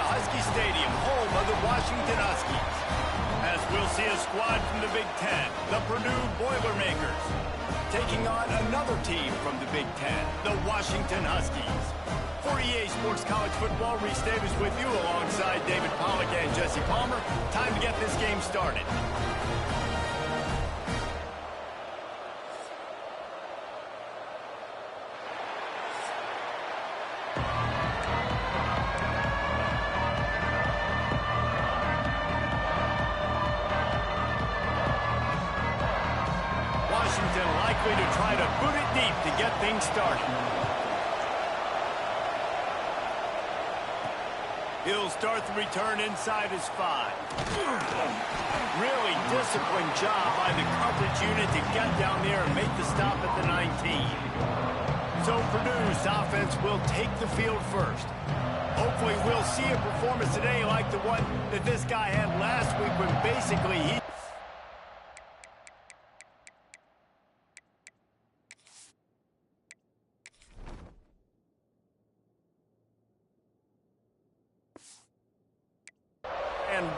the Husky Stadium, home of the Washington Huskies. As we'll see a squad from the Big Ten, the Purdue Boilermakers, taking on another team from the Big Ten, the Washington Huskies. For EA Sports College Football, Reese Davis with you alongside David Pollack and Jesse Palmer. Time to get this game started. Washington likely to try to boot it deep to get things started. He'll start the return inside his 5. Really disciplined job by the coverage unit to get down there and make the stop at the 19. So Purdue's offense will take the field first. Hopefully we'll see a performance today like the one that this guy had last week when basically he...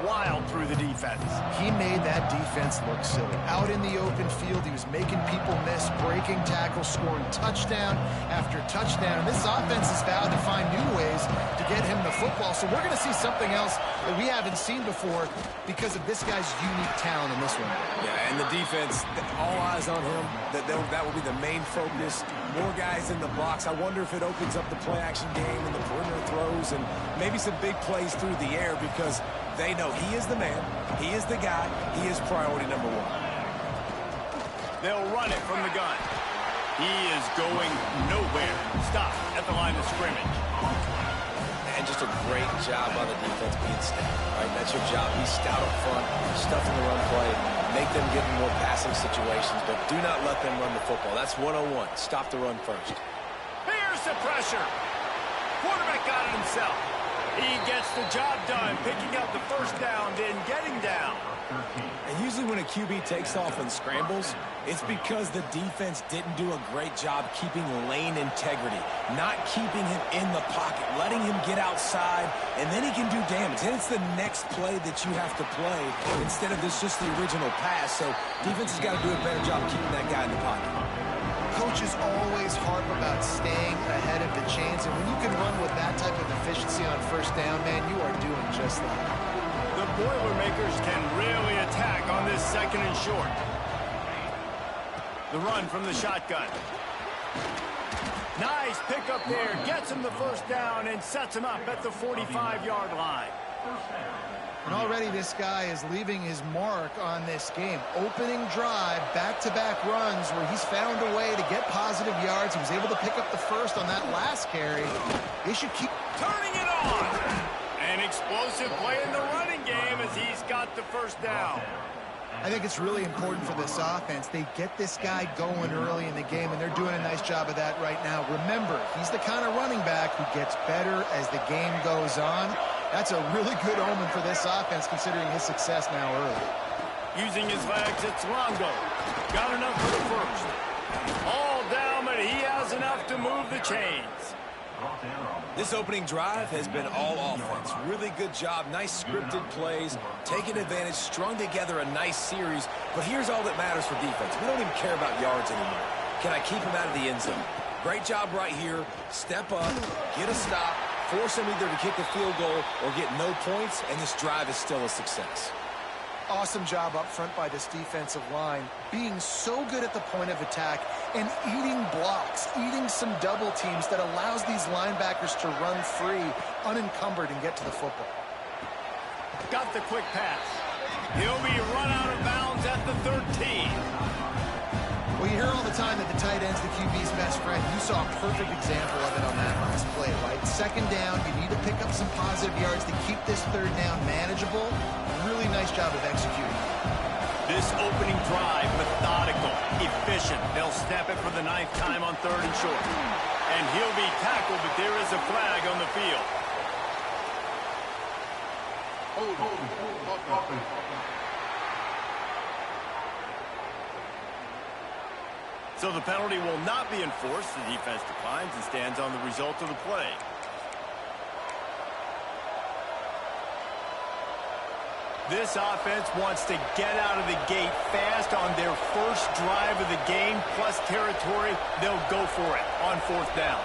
wild through the defense. He made that defense look silly. Out in the open field, he was making people miss, breaking tackles, scoring touchdown after touchdown. And this offense has vowed to find new ways to get him the football. So we're going to see something else that we haven't seen before because of this guy's unique talent in this one. Yeah, and the defense, all eyes on him. That will be the main focus. More guys in the box. I wonder if it opens up the play-action game and the perimeter throws and maybe some big plays through the air because they know he is the man, he is the guy, he is priority number 1. They'll run it from the gun. He is going nowhere. Stop at the line of scrimmage. And just a great job on the defense being stout, right? That's your job. Be stout up front, stuff in the run play, make them get in more passing situations, but do not let them run the football. That's 101. Stop the run first. Here's the pressure. Quarterback got it himself. He gets the job done, picking up the first down, then getting down. And usually when a QB takes off and scrambles, it's because the defense didn't do a great job keeping lane integrity, not keeping him in the pocket, letting him get outside, and then he can do damage. And it's the next play that you have to play instead of just the original pass. So defense has got to do a better job keeping that guy in the pocket. Coaches always harp about staying ahead of the chains, and when you can run with that type of efficiency on first down, man, you are doing just that. The Boilermakers can really attack on this second and short. The run from the shotgun. Nice pickup there, gets him the first down and sets him up at the 45-yard line. And already this guy is leaving his mark on this game. Opening drive, back-to-back runs where he's found a way to get positive yards. He was able to pick up the first on that last carry. They should keep turning it on. An explosive play in the running game as he's got the first down. I think it's really important for this offense. They get this guy going early in the game, and they're doing a nice job of that right now. Remember, he's the kind of running back who gets better as the game goes on. That's a really good omen for this offense, considering his success now early. Using his legs, it's Longo. Got enough for the first. All down, but he has enough to move the chains. This opening drive has been all offense. Really good job, nice scripted plays, taking advantage, strung together a nice series. But here's all that matters for defense. We don't even care about yards anymore. Can I keep him out of the end zone? Great job right here. Step up, get a stop, force him either to kick a field goal or get no points, and this drive is still a success. Awesome job up front by this defensive line, being so good at the point of attack and eating blocks, eating some double teams that allows these linebackers to run free, unencumbered, and get to the football. Got the quick pass. He'll be run out of bounds at the 13. Well, you hear all the time that the tight end's the QB's best friend. You saw a perfect example of it on that last play, right? Second down, you need to pick up some positive yards to keep this third down manageable. Really nice job of executing. This opening drive, methodical, efficient. They'll snap it for the 9th time on 3rd and short. And he'll be tackled, but there is a flag on the field. So the penalty will not be enforced. The defense declines and stands on the result of the play. This offense wants to get out of the gate fast on their first drive of the game, plus territory. They'll go for it on 4th down.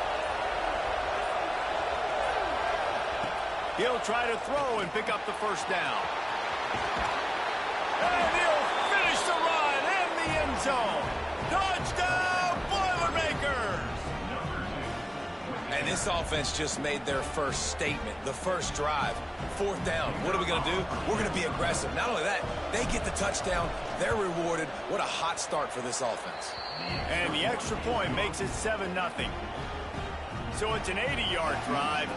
He'll try to throw and pick up the first down. And he'll finish the run in the end zone. Touchdown, Boilermakers! And this offense just made their first statement, the first drive. 4th down. What are we going to do? We're going to be aggressive. Not only that, they get the touchdown. They're rewarded. What a hot start for this offense. And the extra point makes it 7-0. So it's an 80-yard drive.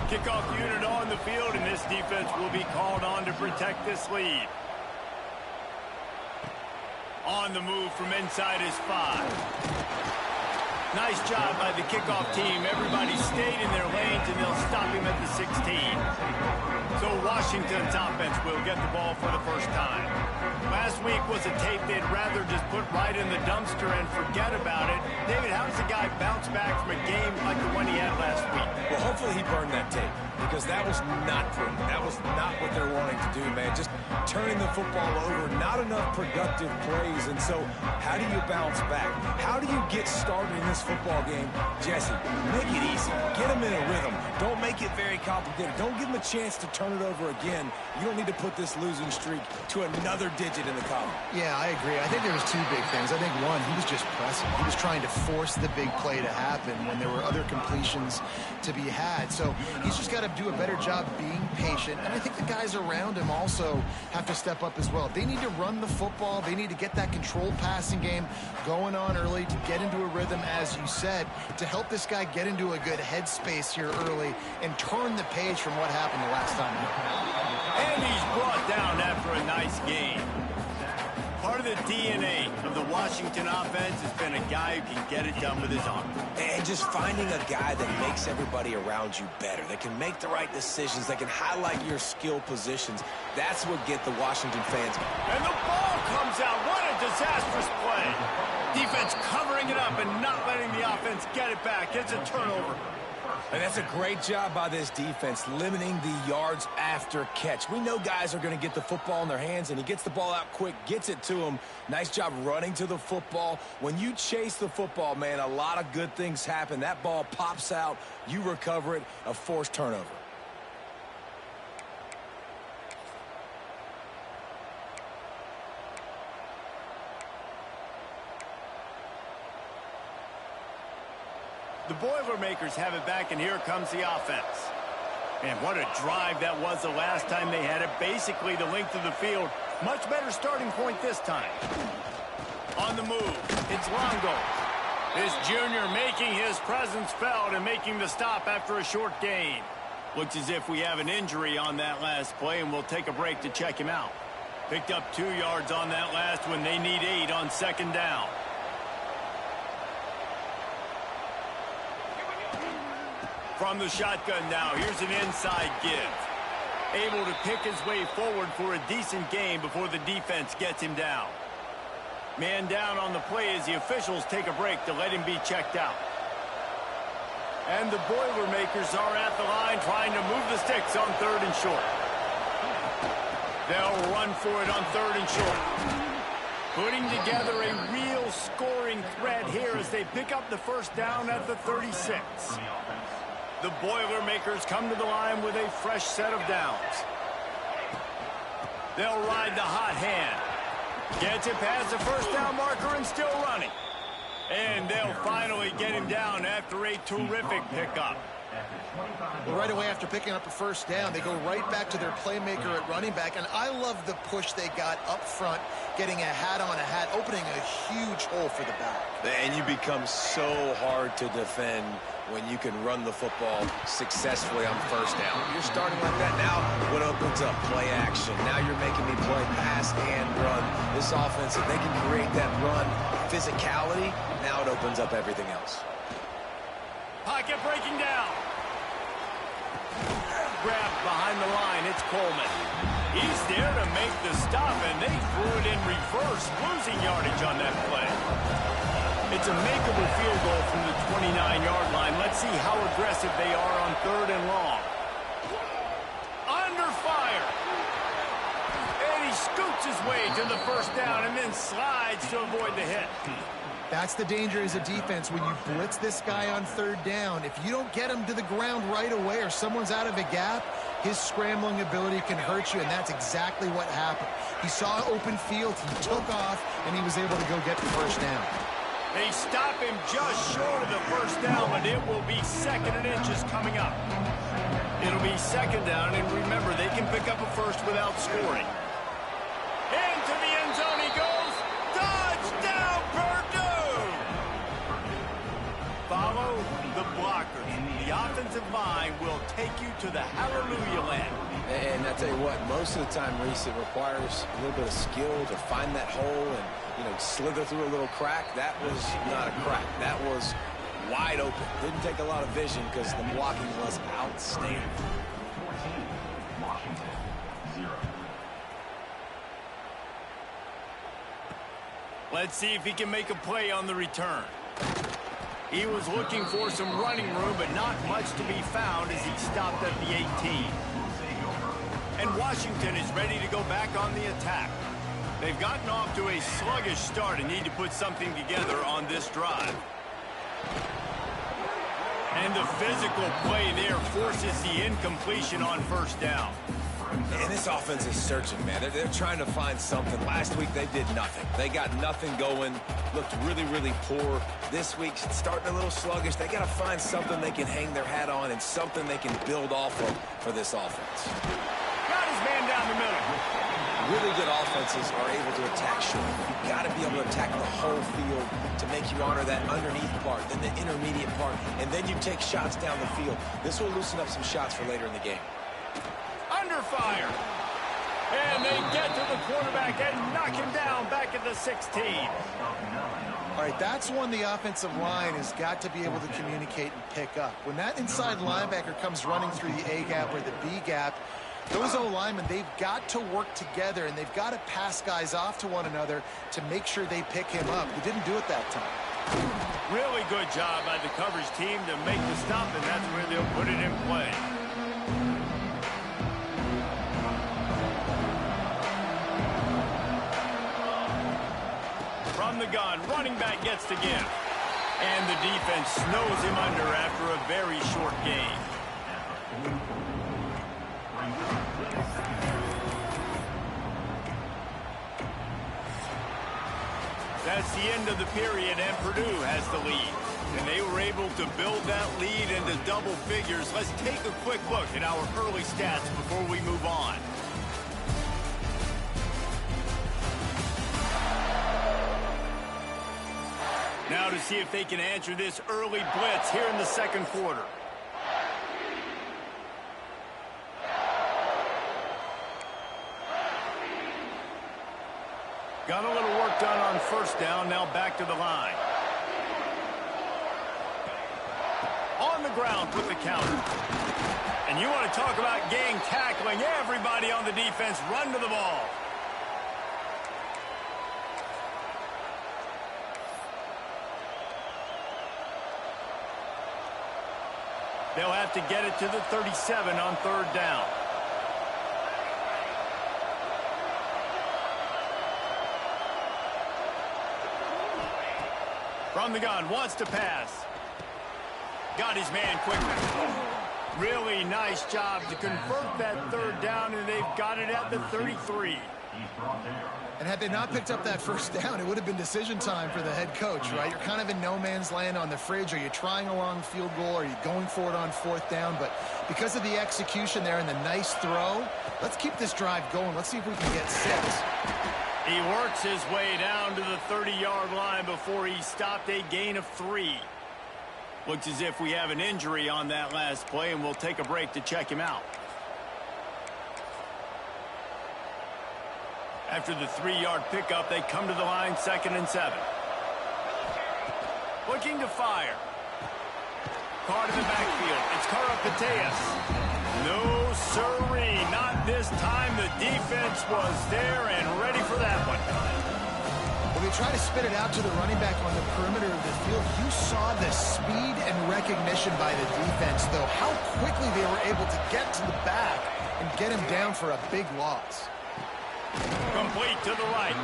Kickoff unit on the field, and this defense will be called on to protect this lead. On the move from inside his 5. Nice job by the kickoff team. Everybody stayed in their lanes, and they'll stop him at the 16. So Washington's offense will get the ball for the first time. Last week was a tape they'd rather just put right in the dumpster and forget about it. David, how does a guy bounce back from a game like the one he had last week? Well, hopefully he burned that tape, because that was not prudent. That was not what they're wanting to do, man. Just turning the football over, not enough productive plays. And so how do you bounce back? How do you get started in this football game? Jesse, make it easy. Get them in a rhythm. Don't make it very complicated. Don't give them a chance to turn it over again. You don't need to put this losing streak to another digit in the column. Yeah, I agree. I think there was 2 big things. I think, one, he was just pressing. He was trying to force the big play to happen when there were other completions to be had. So he's just got to do a better job being patient. And I think the guys around him also have to step up as well. They need to run the football. They need to get that controlled passing game going on early to get into a rhythm, as you said, to help this guy get into a good headspace here early and turn the page from what happened the last time. And he's brought down after a nice game. Part of the DNA of the Washington offense has been a guy who can get it done with his arm. And just finding a guy that makes everybody around you better, that can make the right decisions, that can highlight your skill positions. That's what get the Washington fans. And the ball comes out. What a disastrous play. Defense covering it up and not letting the offense get it back. It's a turnover. And that's a great job by this defense, limiting the yards after catch. We know guys are going to get the football in their hands, and he gets the ball out quick, gets it to him. Nice job running to the football. When you chase the football, man, a lot of good things happen. That ball pops out, you recover it, a forced turnover. The Boilermakers have it back, and here comes the offense. And what a drive that was the last time they had it. Basically the length of the field. Much better starting point this time. On the move, it's Longo. This junior making his presence felt and making the stop after a short gain. Looks as if we have an injury on that last play, and we'll take a break to check him out. Picked up 2 yards on that last one. They need 8 on 2nd down. From the shotgun now, here's an inside give. Able to pick his way forward for a decent gain before the defense gets him down. Man down on the play as the officials take a break to let him be checked out. And the Boilermakers are at the line trying to move the sticks on 3rd and short. They'll run for it on 3rd and short. Putting together a real scoring threat here as they pick up the first down at the 36. The Boilermakers come to the line with a fresh set of downs. They'll ride the hot hand. Gets it past the first down marker and still running. And they'll finally get him down after a terrific pickup. Well, right away after picking up a first down, they go right back to their playmaker at running back. And I love the push they got up front, getting a hat on a hat, opening a huge hole for the back. And you become so hard to defend when you can run the football successfully on first down. You're starting like that now. What opens up? Play action. Now you're making me play pass and run. This offense, if they can create that run physicality, now it opens up everything else. Pocket breaking down. Grabbed behind the line, it's Coleman. He's there to make the stop, and they threw it in reverse, losing yardage on that play. It's a makeable field goal from the 29-yard line. Let's see how aggressive they are on 3rd and long. Under fire. his way to the first down and then slides to avoid the hit. That's the danger as a defense when you blitz this guy on third down. If you don't get him to the ground right away or someone's out of a gap, his scrambling ability can hurt you, and that's exactly what happened. He saw open field, he took off, and he was able to go get the first down. They stop him just short of the first down, but it will be 2nd and inches coming up. It'll be 2nd down, and remember, they can pick up a first without scoring. Into the end zone he goes. Touchdown, Purdue! Follow the blockers. The offensive line will take you to the hallelujah land. And I tell you what, most of the time, Reese, it requires a little bit of skill to find that hole and, slither through a little crack. That was not a crack. That was wide open. Didn't take a lot of vision because the blocking was outstanding. 14, Washington, 0. Let's see if he can make a play on the return. He was looking for some running room, but not much to be found as he stopped at the 18. And Washington is ready to go back on the attack. They've gotten off to a sluggish start and need to put something together on this drive. And the physical play there forces the incompletion on first down. And this offense is searching, man. They're trying to find something. Last week, they did nothing. They got nothing going, looked really, really poor. This week, starting a little sluggish. They got to find something they can hang their hat on and something they can build off of for this offense. Got his man down the middle. Really good offenses are able to attack short. You've got to be able to attack the whole field to make you honor that underneath part, then the intermediate part, and then you take shots down the field. This will loosen up some shots for later in the game. Under fire. And they get to the quarterback and knock him down back at the 16. All right, that's one the offensive line has got to be able to communicate and pick up. When that inside linebacker comes running through the A gap or the B gap, those O-linemen, they've got to work together, and they've got to pass guys off to one another to make sure they pick him up. They didn't do it that time. Really good job by the coverage team to make the stop, and that's where they'll put it in play. From the gun, running back gets to give. And the defense snows him under after a very short game. That's the end of the period, and Purdue has the lead. And they were able to build that lead into double figures. Let's take a quick look at our early stats before we move on. Now to see if they can answer this early blitz here in the second quarter. Got a little work done on first down, now back to the line. On the ground with the counter. And you want to talk about gang tackling. Everybody on the defense run to the ball. They'll have to get it to the 37 on third down. From the gun, wants to pass. Got his man quickly. Really nice job to convert that third down, and they've got it at the 33. And had they not picked up that first down, it would have been decision time for the head coach, right? You're kind of in no man's land on the fridge. Are you trying a long field goal? Are you going for it on fourth down? But because of the execution there and the nice throw, let's keep this drive going. Let's see if we can get 6. He works his way down to the 30-yard line before he stopped, a gain of 3. Looks as if we have an injury on that last play, and we'll take a break to check him out. After the 3-yard pickup, they come to the line, 2nd and 7. Looking to fire. Caught in the backfield. It's Karapateas. No, sirree, not this time. The defense was there and ready for that one. When they try to spit it out to the running back on the perimeter of the field, you saw the speed and recognition by the defense, though, how quickly they were able to get to the back and get him down for a big loss. Complete to the right.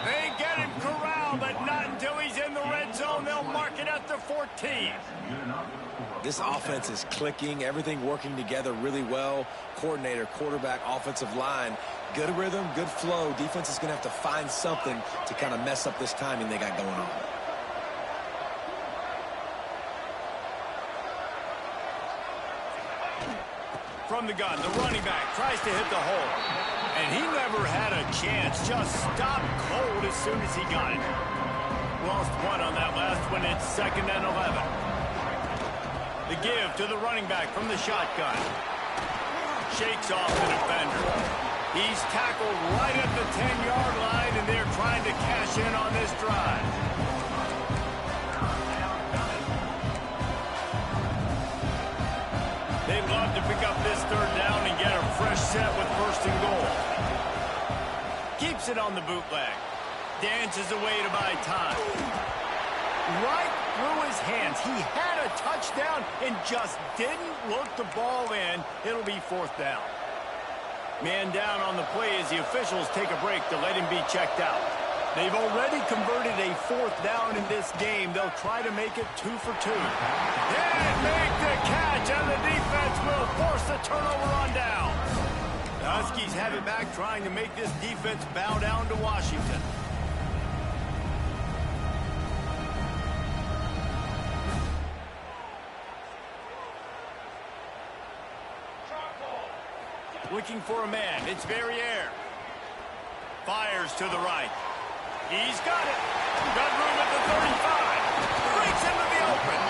They get him corralled, but not until he's in the red zone. They'll mark it at the 14. This offense is clicking, everything working together really well. Coordinator, quarterback, offensive line, good rhythm, good flow. Defense is going to have to find something to kind of mess up this timing they got going on. From the gun, the running back tries to hit the hole. And he never had a chance. Just stopped cold as soon as he got it. Lost one on that last one. It's 2nd and 11. The give to the running back from the shotgun. Shakes off the defender. He's tackled right at the 10-yard line, and they're trying to cash in on this drive. They'd love to pick up this 3rd down and get a fresh set with 1st and goal. Keeps it on the bootleg. Dances away to buy time. Right through his hands. He had a touchdown and just didn't look the ball in. It'll be 4th down. Man down on the play as the officials take a break to let him be checked out. They've already converted a 4th down in this game. They'll try to make it 2 for 2. Can't make the catch, and the defense will force the turnover on down. The Huskies have it back, trying to make this defense bow down to Washington. Looking for a man. It's Verrier. Fires to the right. He's got it. Got room at the 35. Breaks into the open.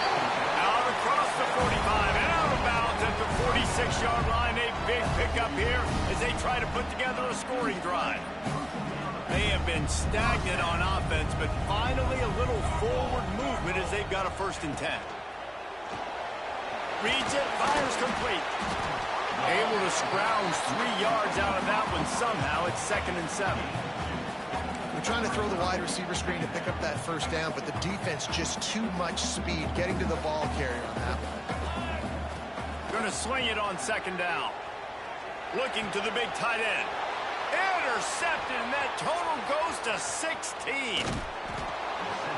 Out across the 45 and out of bounds at the 46-yard line. A big pickup here as they try to put together a scoring drive. They have been stagnant on offense, but finally a little forward movement as they've got a 1st and 10. Reads it, fires complete. Able to scrounge 3 yards out of that one somehow. It's 2nd and 7. They're trying to throw the wide receiver screen to pick up that 1st down, but the defense just too much speed getting to the ball carrier on that one. Going to swing it on 2nd down. Looking to the big tight end. Intercepted, and that total goes to 16.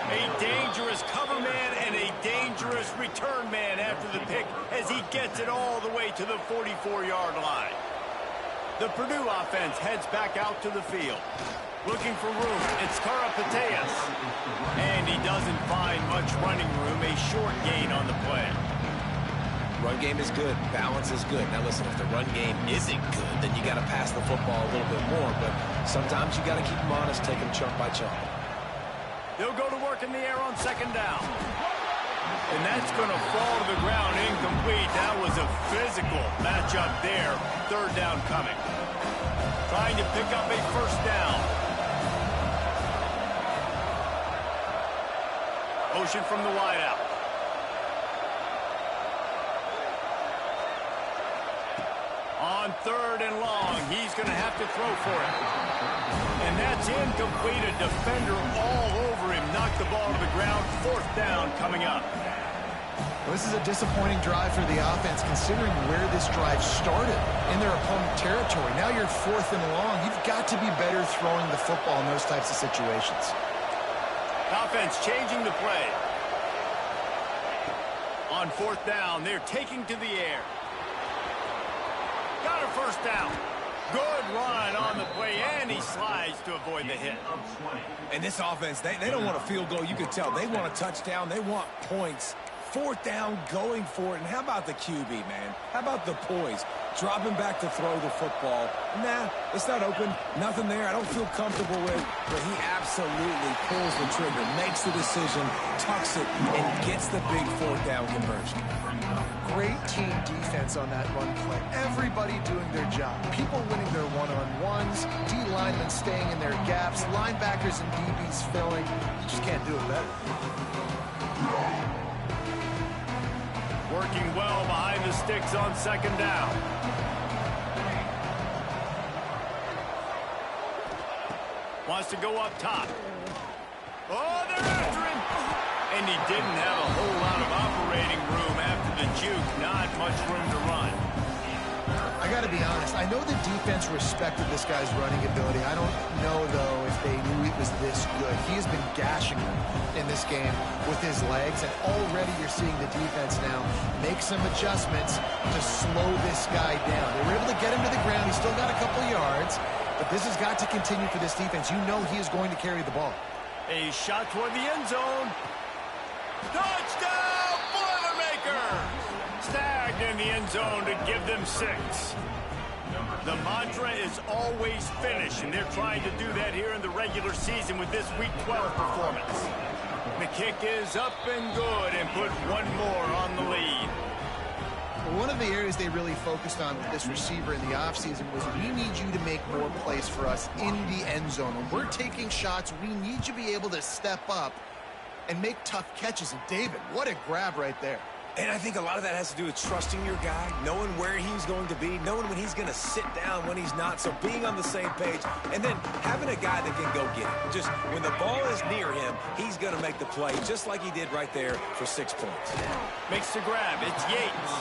A dangerous cover man and a dangerous return man after the pick as he gets it all the way to the 44-yard line. The Purdue offense heads back out to the field. Looking for room. It's Karapateas. And he doesn't find much running room. A short gain on the play. Run game is good. Balance is good. Now listen, if the run game isn't good, then you got to pass the football a little bit more. But sometimes you got to keep them honest, take them chunk by chunk. They'll go to work in the air on 2nd down. And that's going to fall to the ground incomplete. That was a physical matchup there. 3rd down coming. Trying to pick up a 1st down. Motion from the wideout. On 3rd and long, he's going to have to throw for it. And that's incomplete. A defender all over him. Knocked the ball to the ground. 4th down coming up. Well, this is a disappointing drive for the offense considering where this drive started in their opponent territory. Now you're 4th and long. You've got to be better throwing the football in those types of situations. Offense changing the play. On 4th down, they're taking to the air. Got a 1st down. Good run on the play, and he slides to avoid the hit. And this offense, they don't want a field goal. You can tell. They want a touchdown. They want points. 4th down, going for it. And how about the QB, man? How about the poise? Dropping back to throw the football. Nah, it's not open. Nothing there I don't feel comfortable with. But he absolutely pulls the trigger, makes the decision, tucks it, and gets the big 4th down conversion. Great team defense on that run play. Everybody doing their job. People winning their one-on-ones, D linemen staying in their gaps, linebackers and DBs filling. You just can't do it better. Working well behind the sticks on 2nd down. Wants to go up top. Oh, they're after him. And he didn't have a whole lot of operating room after the juke. Not much room to run. I I got to be honest. I know the defense respected this guy's running ability. I don't know, though, if they knew he was this good. He has been gashing them in this game with his legs, and already you're seeing the defense now make some adjustments to slow this guy down. They were able to get him to the ground. He's still got a couple yards, but this has got to continue for this defense. You know he is going to carry the ball. A shot toward the end zone. Touchdown, Boilermakers! Snagged in the end zone to give them 6. The mantra is always finish, and they're trying to do that here in the regular season with this Week 12 performance. The kick is up and good, and put one more on the lead. One of the areas they really focused on with this receiver in the offseason was we need you to make more plays for us in the end zone. When we're taking shots, we need you to be able to step up and make tough catches. And David, what a grab right there. And I think a lot of that has to do with trusting your guy, knowing where he's going to be, knowing when he's going to sit down, when he's not, so being on the same page, and then having a guy that can go get it. Just when the ball is near him, he's going to make the play, just like he did right there for 6 points. Makes the grab. It's Yates.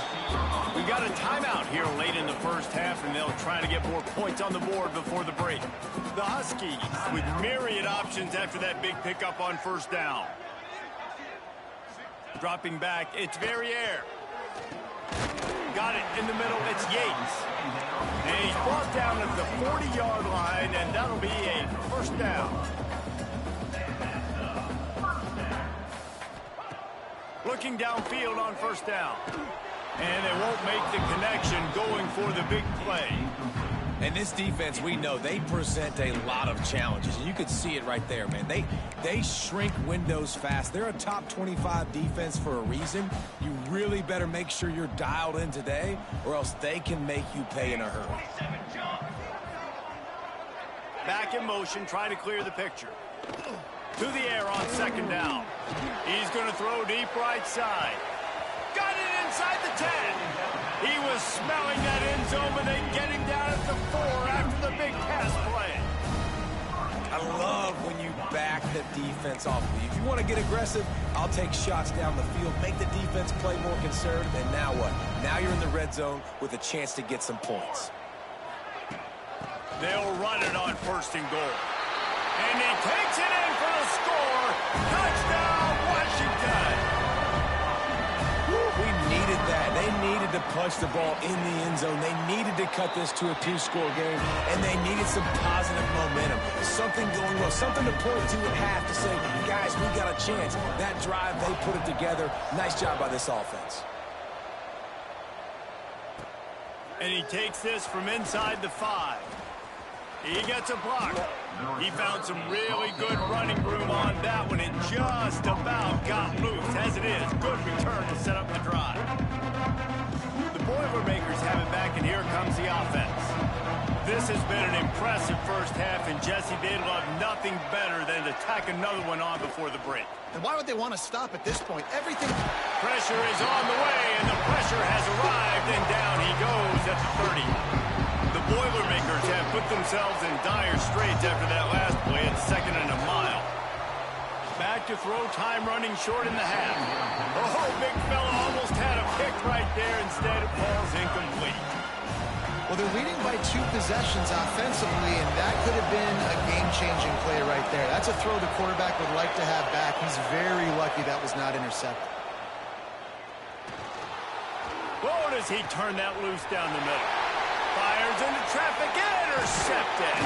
We got a timeout here late in the first half, and they'll try to get more points on the board before the break. The Huskies with myriad options after that big pickup on first down. Dropping back, it's Verrier. Got it in the middle, it's Yates. And he's brought down at the 40-yard line, and that'll be a first down. Looking downfield on first down. And they won't make the connection going for the big play. And this defense, we know, they present a lot of challenges. And you can see it right there, man. They shrink windows fast. They're a top 25 defense for a reason. You really better make sure you're dialed in today, or else they can make you pay in a hurry. Back in motion, trying to clear the picture. To the air on second down. He's going to throw deep right side. Got it inside the 10. He was smelling that end zone, but they get him down at the 4 after the big pass play. I love when you back the defense off. If you want to get aggressive, I'll take shots down the field, make the defense play more conservative, and now what? Now you're in the red zone with a chance to get some points. They'll run it on first and goal. And he takes it in for the score. Touchdown, Washington. We needed that. They needed to punch the ball in the end zone. They needed to cut this to a 2-score game, and they needed some positive momentum. Something going well, something to point to at half to say, guys, we got a chance. That drive, they put it together. Nice job by this offense. And he takes this from inside the 5. He gets a block. He found some really good running room on that one and just about got loose. As it is, good return to set up the drive. The Boilermakers have it back, and here comes the offense. This has been an impressive first half, and Jesse, they'd love nothing better than to tack another one on before the break. And why would they want to stop at this point? Everything... Pressure is on the way, and the pressure has arrived, and down he goes at the 30. The Boilermakers have put themselves in dire straits after that last play at 2nd and a mile. Back to throw, time running short in the half. Oh, big fella almost had a pick right there. Instead, it falls incomplete. Well, they're leading by 2 possessions offensively, and that could have been a game-changing play right there. That's a throw the quarterback would like to have back. He's very lucky that was not intercepted. Oh, does he turn that loose down the middle? Fires into traffic, intercepted.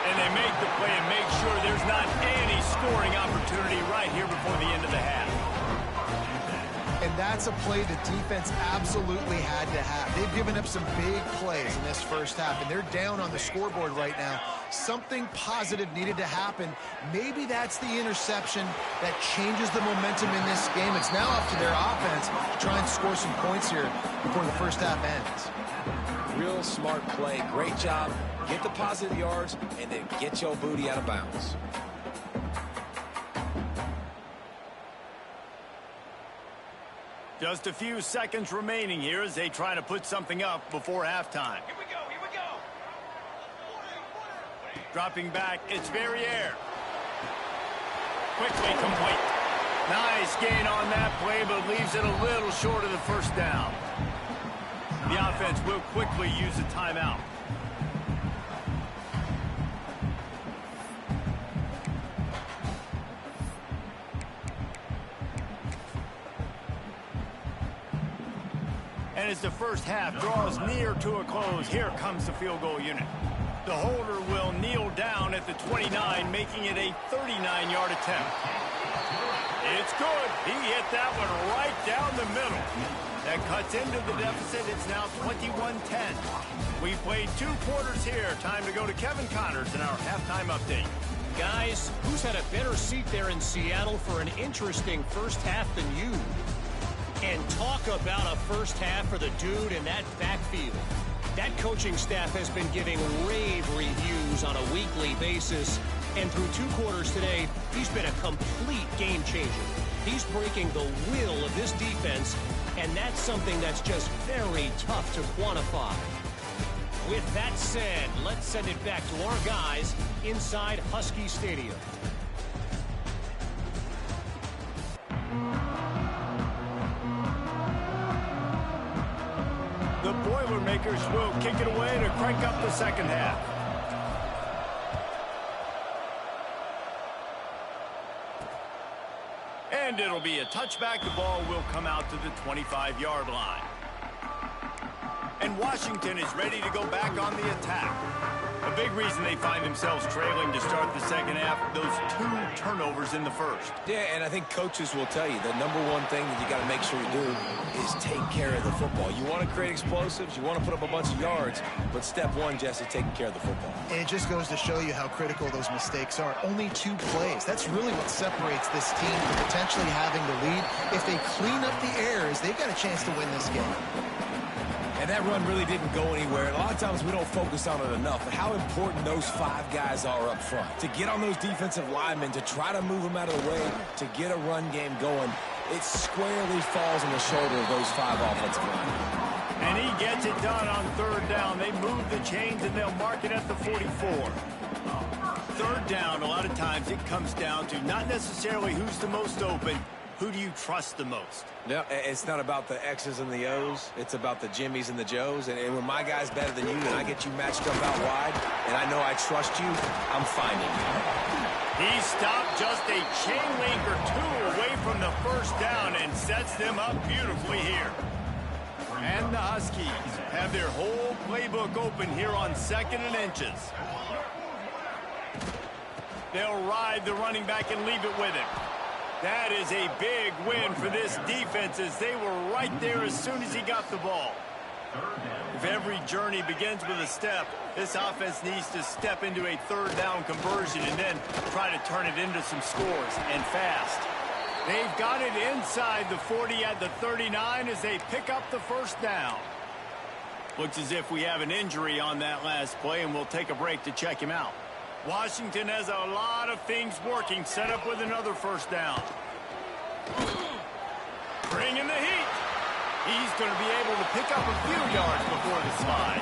And they make the play and make sure there's not any scoring opportunity right here before the end of the half. And that's a play the defense absolutely had to have. They've given up some big plays in this first half, and they're down on the scoreboard right now. Something positive needed to happen. Maybe that's the interception that changes the momentum in this game. It's now up to their offense to try and score some points here before the first half ends. Real smart play. Great job. Get the positive yards, and then get your booty out of bounds. Just a few seconds remaining here as they try to put something up before halftime. Here we go, here we go. Dropping back, it's Verrier. Quickly complete. Nice gain on that play, but leaves it a little short of the first down. The offense will quickly use a timeout. And as the first half draws near to a close, here comes the field goal unit. The holder will kneel down at the 29, making it a 39-yard attempt. It's good. He hit that one right down the middle. That cuts into the deficit. It's now 21-10. We've played 2 quarters here. Time to go to Kevin Connors in our halftime update. Guys, who's had a better seat there in Seattle for an interesting first half than you? And talk about a first half for the dude in that backfield. That coaching staff has been giving rave reviews on a weekly basis. And through 2 quarters today, he's been a complete game changer. He's breaking the will of this defense, and that's something that's just very tough to quantify. With that said, let's send it back to our guys inside Husky Stadium. The Boilermakers will kick it away to crank up the second half. And it'll be a touchback. The ball will come out to the 25-yard line. And Washington is ready to go back on the attack. A big reason they find themselves trailing to start the second half, those 2 turnovers in the first. Yeah, and I think coaches will tell you the number one thing that you got to make sure you do is take care of the football. You want to create explosives, you want to put up a bunch of yards, but step one, Jesse, taking care of the football. And it just goes to show you how critical those mistakes are. Only 2 plays. That's really what separates this team from potentially having the lead. If they clean up the errors, they've got a chance to win this game. And that run really didn't go anywhere. And a lot of times we don't focus on it enough, but how important those 5 guys are up front. To get on those defensive linemen, to try to move them out of the way, to get a run game going, it squarely falls on the shoulder of those 5 offensive linemen. And he gets it done on 3rd down. They move the chains, and they'll mark it at the 44. 3rd down, a lot of times it comes down to not necessarily who's the most open, who do you trust the most? Yeah, it's not about the X's and the O's. It's about the Jimmies and the Joes. And when my guy's better than you and I get you matched up out wide, and I know I trust you, I'm finding you. He stopped just a chain link or 2 away from the first down and sets them up beautifully here. And the Huskies have their whole playbook open here on 2nd and inches. They'll ride the running back and leave it with him. That is a big win for this defense as they were right there as soon as he got the ball. If every journey begins with a step, this offense needs to step into a 3rd down conversion and then try to turn it into some scores, and fast. They've got it inside the 40 at the 39 as they pick up the first down. Looks as if we have an injury on that last play, and we'll take a break to check him out. Washington has a lot of things working, set up with another first down. Bringing the heat. He's going to be able to pick up a few yards before the slide.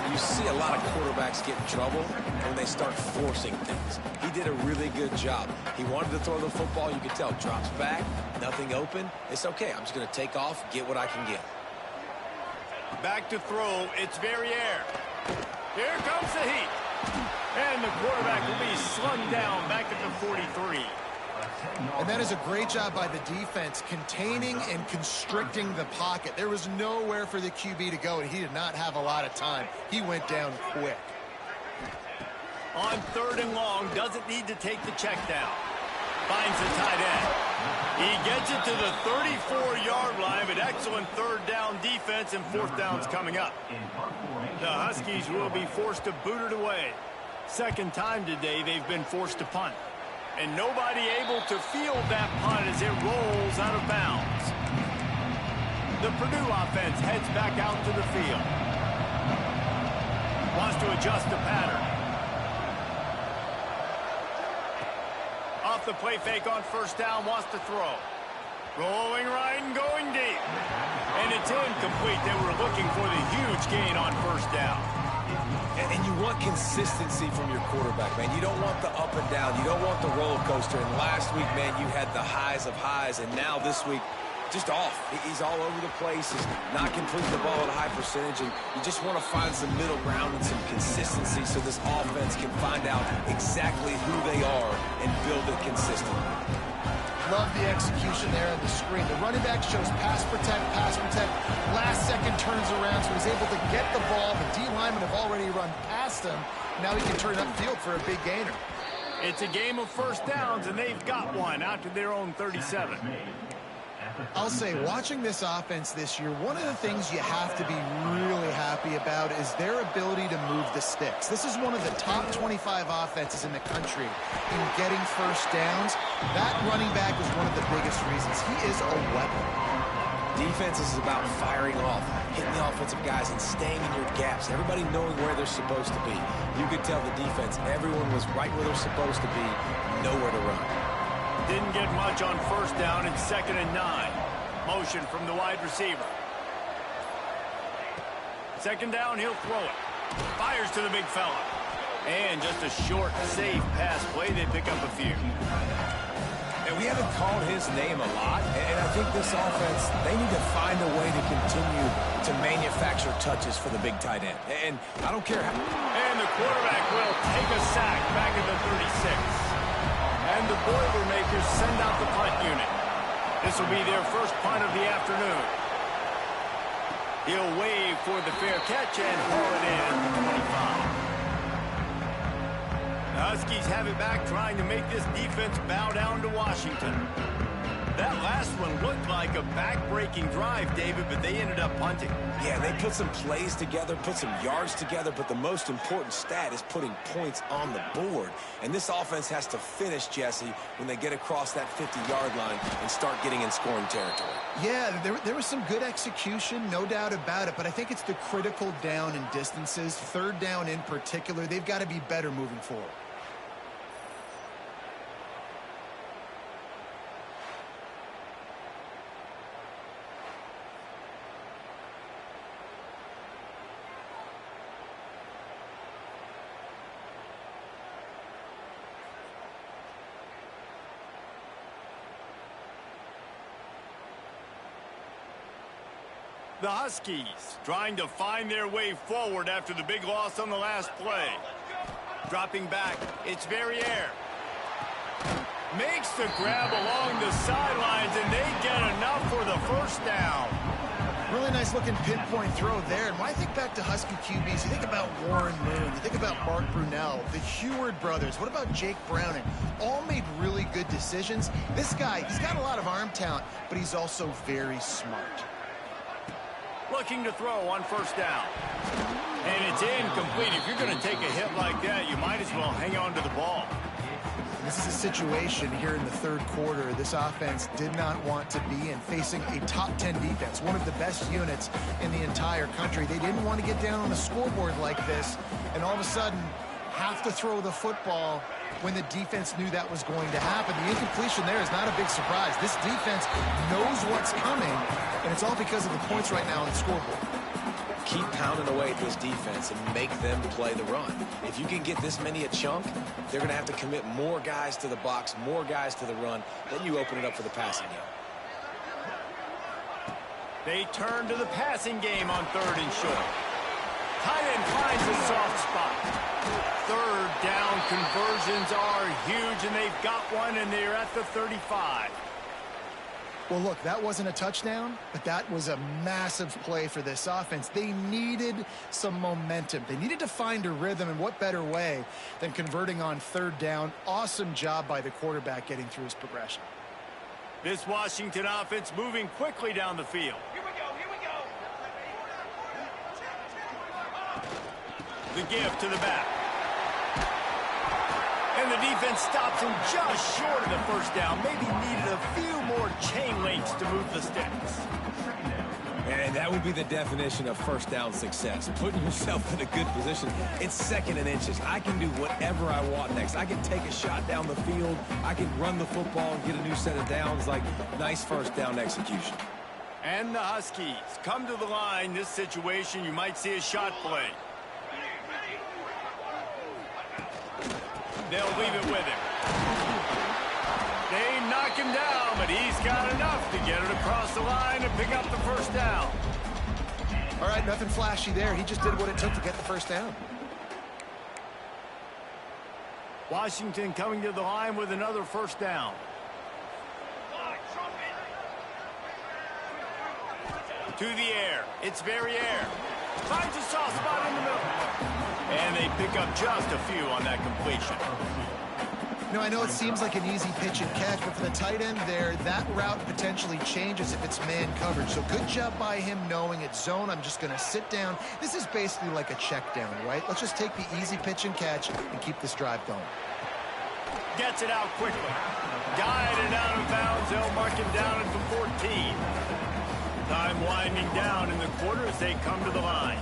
You see a lot of quarterbacks get in trouble when they start forcing things. He did a really good job. He wanted to throw the football. You could tell. Drops back, nothing open. It's okay. I'm just going to take off, get what I can get. Back to throw. It's Verrier. Here comes the heat. And the quarterback will be slung down back at the 43. And that is a great job by the defense, containing and constricting the pocket. There was nowhere for the QB to go, and he did not have a lot of time. He went down quick. On 3rd and long, doesn't need to take the check down. Finds the tight end. He gets it to the 34-yard line, but excellent 3rd down defense, and 4th down's coming up. The Huskies will be forced to boot it away. 2nd time today they've been forced to punt. And nobody able to field that punt as it rolls out of bounds. The Purdue offense heads back out to the field. Wants to adjust the pattern. Off the play fake on 1st down, wants to throw. Rolling right and going deep. And it's incomplete. They were looking for the huge gain on 1st down. And you want consistency from your quarterback, man. You don't want the up and down. You don't want the roller coaster. And last week, man, you had the highs of highs. And now this week, just off. He's all over the place. He's not completing the ball at a high percentage, and you just want to find some middle ground and some consistency so this offense can find out exactly who they are and build it consistently. Love the execution there on the screen. The running back shows pass protect, pass protect. Last second turns around, so he's able to get the ball. The D linemen have already run past him. Now he can turn upfield for a big gainer. It's a game of first downs, and they've got one out to their own 37. I'll say, watching this offense this year, one of the things you have to be really happy about is their ability to move the sticks. This is one of the top 25 offenses in the country in getting first downs. That running back was one of the biggest reasons. He is a weapon. Defense is about firing off, hitting the offensive guys, and staying in your gaps. Everybody knowing where they're supposed to be. You could tell the defense, everyone was right where they're supposed to be, nowhere to run. Didn't get much on first down. It's 2nd and 9. Motion from the wide receiver. 2nd down, he'll throw it. Fires to the big fella. And just a short, safe pass play. They pick up a few. And we haven't called his name a lot, and I think this offense, they need to find a way to continue to manufacture touches for the big tight end. And I don't care how... And the quarterback will take a sack back at the 36. And the Boilermakers send out the punt unit. This will be their first punt of the afternoon. He'll wave for the fair catch and haul it in at the 25. The Huskies have it back, trying to make this defense bow down to Washington. That last one looked like a back-breaking drive, David, but they ended up punting. Yeah, they put some plays together, put some yards together, but the most important stat is putting points on the board. And this offense has to finish, Jesse, when they get across that 50-yard line and start getting in scoring territory. Yeah, there was some good execution, no doubt about it, but I think it's the critical down and distances, 3rd down in particular. They've got to be better moving forward. The Huskies trying to find their way forward after the big loss on the last play. Dropping back, it's Verrier. Makes the grab along the sidelines, and they get enough for the first down. Really nice looking pinpoint throw there. And when I think back to Husky QBs, you think about Warren Moon, you think about Mark Brunell, the Heward brothers. What about Jake Browning? All made really good decisions. This guy, he's got a lot of arm talent, but he's also very smart. Looking to throw on first down. And it's incomplete. If you're going to take a hit like that, you might as well hang on to the ball. This is a situation here in the 3rd quarter this offense did not want to be in, facing a top 10 defense, one of the best units in the entire country. They didn't want to get down on the scoreboard like this, and all of a sudden have to throw the football when the defense knew that was going to happen. The incompletion there is not a big surprise. This defense knows what's coming, and it's all because of the points right now on the scoreboard. Keep pounding away at this defense and make them play the run. If you can get this many a chunk, they're going to have to commit more guys to the box, more guys to the run. Then you open it up for the passing game. They turn to the passing game on 3rd and short. Tight end finds a soft spot. 3rd down conversions are huge, and they've got one, and they're at the 35. Well, look, that wasn't a touchdown, but that was a massive play for this offense. They needed some momentum. They needed to find a rhythm, and what better way than converting on 3rd down. Awesome job by the quarterback getting through his progression. This Washington offense moving quickly down the field. Here we go, here we go. The give to the back. And the defense stops him just short of the first down. Maybe needed a few more chain links to move the sticks. And that would be the definition of first down success. Putting yourself in a good position. It's 2nd and inches. I can do whatever I want next. I can take a shot down the field. I can run the football and get a new set of downs. Like, nice first down execution. And the Huskies come to the line. This situation, you might see a shot play. They'll leave it with him. They knock him down, but he's got enough to get it across the line and pick up the first down. All right, nothing flashy there. He just did what it took to get the first down. Washington coming to the line with another first down. To the air. It's very air. Finds a soft spot in the middle. And they pick up just a few on that completion. Now, I know it seems like an easy pitch and catch, but for the tight end there, that route potentially changes if it's man coverage. So good job by him knowing it's zone. I'm just going to sit down. This is basically like a check down, right? Let's just take the easy pitch and catch and keep this drive going. Gets it out quickly. Guided out of bounds. They'll mark him down at the 14. Time winding down in the quarter as they come to the line.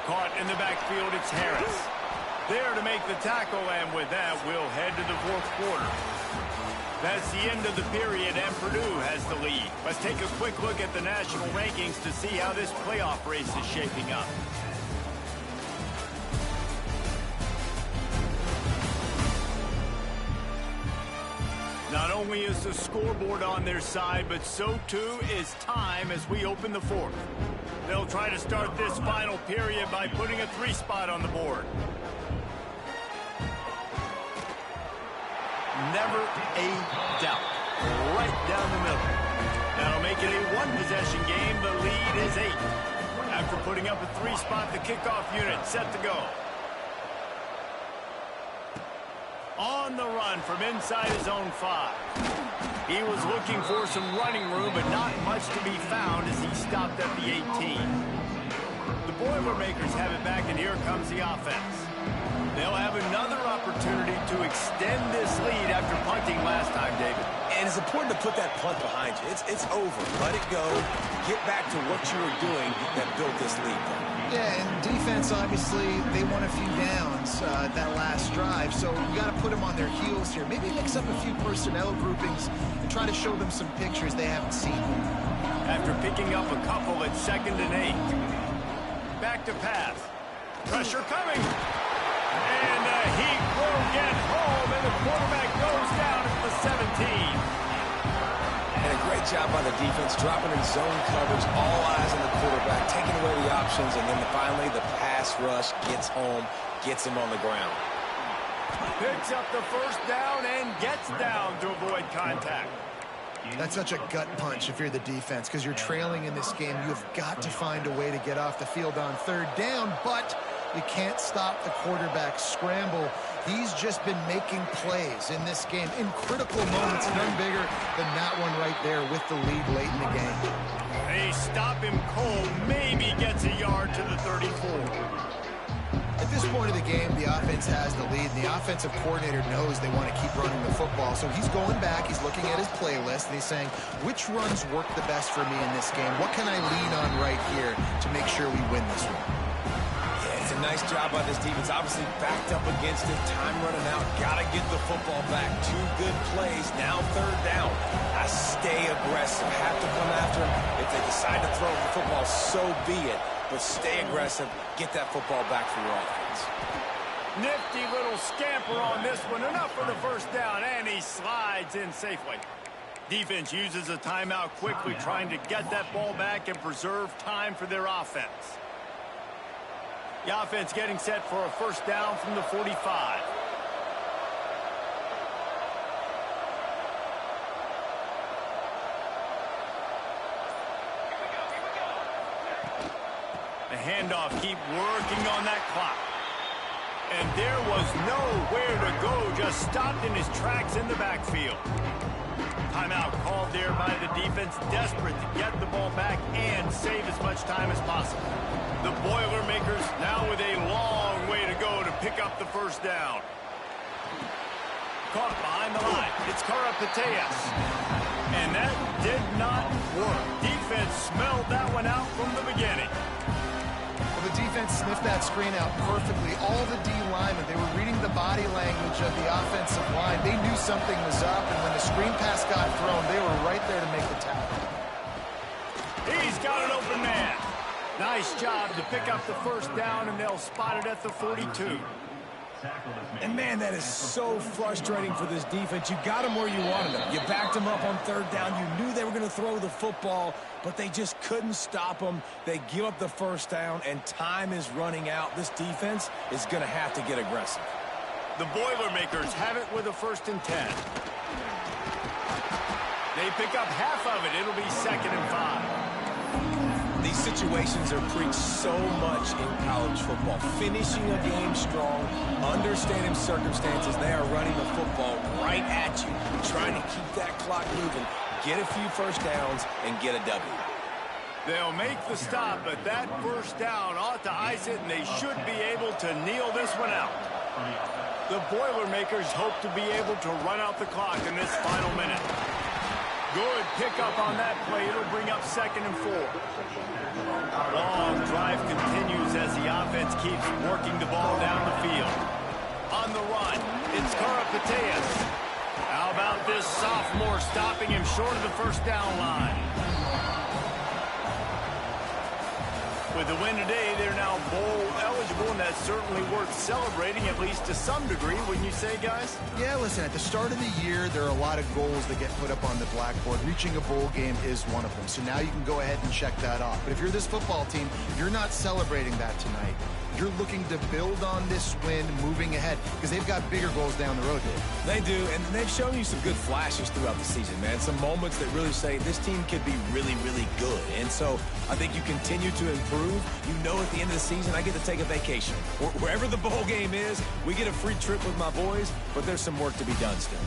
Caught in the backfield, it's Harris. There to make the tackle, and with that, we'll head to the fourth quarter. That's the end of the period, and Purdue has the lead. Let's take a quick look at the national rankings to see how this playoff race is shaping up. Not only is the scoreboard on their side, but so too is time as we open the fourth. They'll try to start this final period by putting a 3 spot on the board. Never a doubt. Right down the middle. That'll make it a 1-possession game. The lead is 8. After putting up a 3 spot, the kickoff unit set to go. On the run from inside his own 5. He was looking for some running room, but not much to be found as he stopped at the 18. The Boilermakers have it back, and here comes the offense. They'll have another opportunity to extend this lead after punting last time, David. And it's important to put that punt behind you. It's over. Let it go. Get back to what you were doing that built this lead. Yeah, and defense, obviously, they won a few downs that last drive, so you got to put them on their heels here. Maybe mix up a few personnel groupings and try to show them some pictures they haven't seen. After picking up a couple at 2nd and 8. Back to pass. Pressure coming. And he will get home, and the quarterback goes down at the 17. And a great job by the defense, dropping in zone coverage, all eyes on the quarterback, taking away the options, and then finally the pass rush gets home, gets him on the ground. Picks up the first down and gets down to avoid contact. That's such a gut punch if you're the defense, because you're trailing in this game. You've got to find a way to get off the field on 3rd down, but you can't stop the quarterback scramble. He's just been making plays in this game in critical moments, none bigger than that one right there with the lead late in the game. They stop him cold, maybe gets a yard to the 34. At this point of the game, the offense has the lead, and the offensive coordinator knows they want to keep running the football. So he's going back, he's looking at his playlist, and he's saying, which runs work the best for me in this game? What can I lean on right here to make sure we win this one? It's a nice job by this defense. Obviously backed up against it. Time running out. Got to get the football back. 2 good plays. Now 3rd down. I stay aggressive. Have to come after him. If they decide to throw the football, so be it. But stay aggressive. Get that football back for your offense. Nifty little scamper on this one. Enough for the first down. And he slides in safely. Defense uses a timeout quickly, trying to get that ball back and preserve time for their offense. The offense getting set for a first down from the 45. The handoff, keep working on that clock. And there was nowhere to go, just stopped in his tracks in the backfield. Timeout called there by the defense, desperate to get the ball back and save as much time as possible. The Boilermakers now with a long way to go to pick up the first down. Caught behind the line. It's Karapateas. And that did not work. Defense smelled that one out from the beginning. Well, the defense sniffed that screen out perfectly. All the D linemen, they were reading the body language of the offensive line. They knew something was up, and when the screen pass got thrown, they were right there to make the tackle. He's got an open man. Nice job to pick up the first down, and they'll spot it at the 42. And, man, that is so frustrating for this defense. You got them where you wanted them. You backed them up on third down. You knew they were going to throw the football, but they just couldn't stop them. They give up the first down, and time is running out. This defense is going to have to get aggressive. The Boilermakers have it with a 1st and 10. They pick up half of it. It'll be 2nd and 5. These situations are preached so much in college football. Finishing a game strong, understanding circumstances. They are running the football right at you, trying to keep that clock moving, get a few first downs, and get a W. They'll make the stop, but that first down ought to ice it, and they should be able to kneel this one out. The Boilermakers hope to be able to run out the clock in this final minute. Good pickup on that play. It'll bring up 2nd and 4. Long drive continues as the offense keeps working the ball down the field. On the run, it's Karapateas. How about this sophomore stopping him short of the first down line? With the win today, they're now bowl eligible, and that's certainly worth celebrating, at least to some degree, wouldn't you say, guys? Yeah, listen, at the start of the year, there are a lot of goals that get put up on the blackboard. Reaching a bowl game is one of them. So now you can go ahead and check that off. But if you're this football team, you're not celebrating that tonight. You're looking to build on this win moving ahead because they've got bigger goals down the road, Dave. They do, and they've shown you some good flashes throughout the season, man. Some moments that really say this team could be really, really good. And so I think you continue to improve. You know at the end of the season, I get to take a vacation. Wherever the bowl game is, we get a free trip with my boys, but there's some work to be done still.